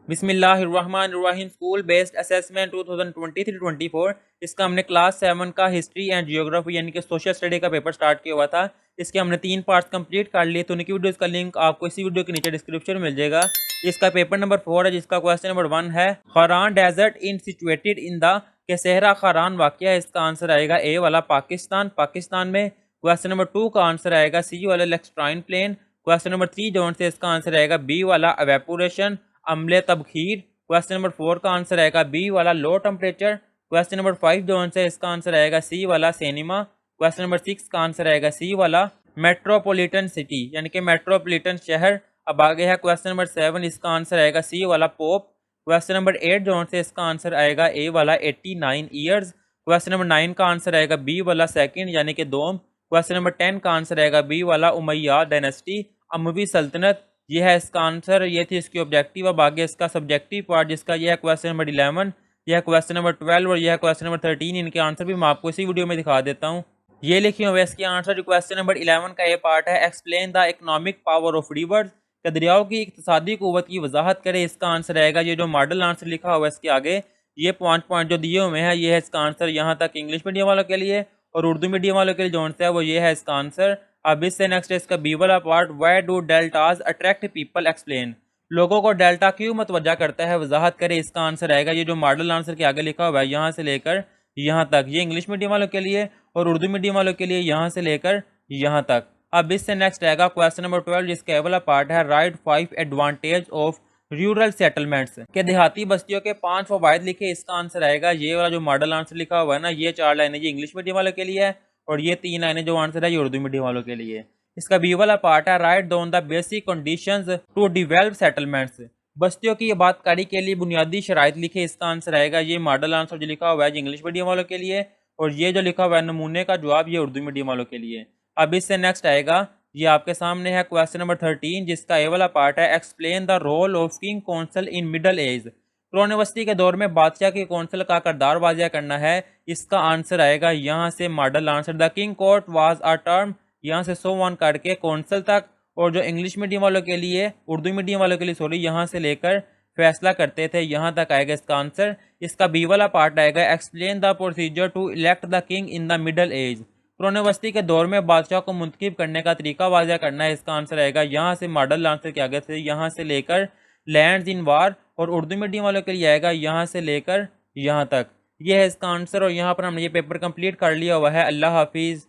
बिस्मिल्लाहिर्रहमानिर्रहीम। School based assessment 2023-24 इसका हमने क्लास 7 का हिस्ट्री एंड जियोग्राफी यानी कि सोशल स्टडी का पेपर स्टार्ट किया हुआ था। इसके हमने 3 पार्ट्स कंप्लीट कर लिए, तो उनकी वीडियोस का लिंक आपको इसी वीडियो के नीचे डिस्क्रिप्शन में मिल जाएगा। इसका पेपर नंबर 4 है, जिसका क्वेश्चन नंबर 1 है Kharan desert in situated in the के सहरा खारान वाक़या है। इसका आंसर आएगा ए वाला पाकिस्तान में। क्वेश्चन नंबर 2 का आंसर आएगा सी वाला लेक्स्ट्राइन प्लेन। क्वेश्चन नंबर 3 जो है इसका आंसर आएगा बी वाला एवेपोरेशन अम्ले तबखीर। क्वेश्चन नंबर 4 का आंसर आएगा बी वाला लो टेम्परेचर। क्वेश्चन नंबर 5 जो है इसका आंसर आएगा सी वाला सिनेमा। क्वेश्चन नंबर 6 का आंसर आएगा सी वाला मेट्रोपॉलिटन सिटी यानी कि मेट्रोपॉलिटन शहर। अब आगे है क्वेश्चन नंबर 7, इसका आंसर आएगा सी वाला पोप। क्वेश्चन नंबर 8 जो है इसका आंसर आएगा ए वाला 89 ईयर्स। क्वेश्चन नंबर 9 का आंसर आएगा बी वाला सेकंड यानी कि दोम। क्वेश्चन नंबर 10 का आंसर आएगा बी वाला उमैयाद डायनेस्टी अमवी सल्तनत। ये है इसका आंसर, ये थी इसकी ऑब्जेक्टिव। अब आगे इसका सब्जेक्टिव पार्ट जिसका यह है क्वेश्चन नंबर 11, यह है क्वेश्चन नंबर 12 और यह है क्वेश्चन नंबर 13। इनके आंसर भी मैं आपको इसी वीडियो में दिखा देता हूँ। ये लिखे हुए इसके आंसर। जो क्वेश्चन नंबर 11 का ये पार्ट है explain the economic power of reverse, कि दरियाओं की इक्तिसादी क़ुव्वत की वजाहत करे। इसका आंसर आएगा ये जो मॉडल आंसर लिखा हुआ है इसके आगे, ये 5 पॉइंट जो दिए हुए हैं, ये है इसका आंसर। यहाँ तक इंग्लिश मीडियम वालों के लिए और उर्दू मीडियम वालों के लिए जो है वो ये है इसका आंसर। अब इससे नेक्स्ट है इसका बी वाला part, why do deltas attract people explain, लोगों को डेल्टा क्यों मतवज्जा करता है, वजाहत करे। इसका आंसर आएगा ये जो मॉडल आंसर के आगे लिखा हुआ है यहाँ से लेकर यहाँ तक, ये इंग्लिश मीडियम वालों के लिए और उर्दू मीडियम वालों के लिए यहाँ से लेकर यहाँ तक। अब इससे नेक्स्ट आएगा क्वेश्चन नंबर 12, जिसका वाला पार्ट है right 5 advantage of rural settlements, के देहाती बस्तियों के 5 फवायद लिखे। इसका आंसर आएगा ये वाला जो मॉडल आंसर लिखा हुआ है ना, ये 4 लाइनें ये इंग्लिश मीडियम वालों के लिए है और ये 3 लाइनें जो आंसर है ये उर्दू मीडियम वालों के लिए। इसका बी वाला पार्ट है write down the basic conditions to develop settlements, बस्तियों की आबादकारी के लिए बुनियादी शराइत लिखे। इसका आंसर आएगा ये मॉडल आंसर जो लिखा हुआ है इंग्लिश मीडियम वालों के लिए और ये जो लिखा हुआ है नमूने का जवाब ये उर्दू मीडियम वालों के लिए। अब इससे नेक्स्ट आएगा, ये आपके सामने है क्वेश्चन नंबर 13, जिसका ए वाला पार्ट है explain the role of king council in middle age, पुराने वस्ती के दौर में बादशाह के कौंसल का किरदार वाज़िया करना है। इसका आंसर आएगा यहाँ से model answer the king court was a term, यहाँ से सो वन करके कौंसल तक, और जो इंग्लिश मीडियम वालों के लिए उर्दू मीडियम वालों के लिए सॉरी यहाँ से लेकर फैसला करते थे, यहाँ तक आएगा इसका आंसर। इसका बी वाला पार्ट आएगा explain the procedure to elect the king in the middle age, पुराने वस्ती के दौर में बादशाह को मुंतखब करने का तरीका वाज़िया करना है। इसका आंसर आएगा यहाँ से मॉडल आंसर के आगे से यहाँ से लेकर लैंड्स इन वार, और उर्दू मीडियम वालों के लिए आएगा यहाँ से लेकर यहाँ तक। ये है इसका आंसर और यहाँ पर हमने ये पेपर कंप्लीट कर लिया हुआ है। अल्लाह हाफिज़।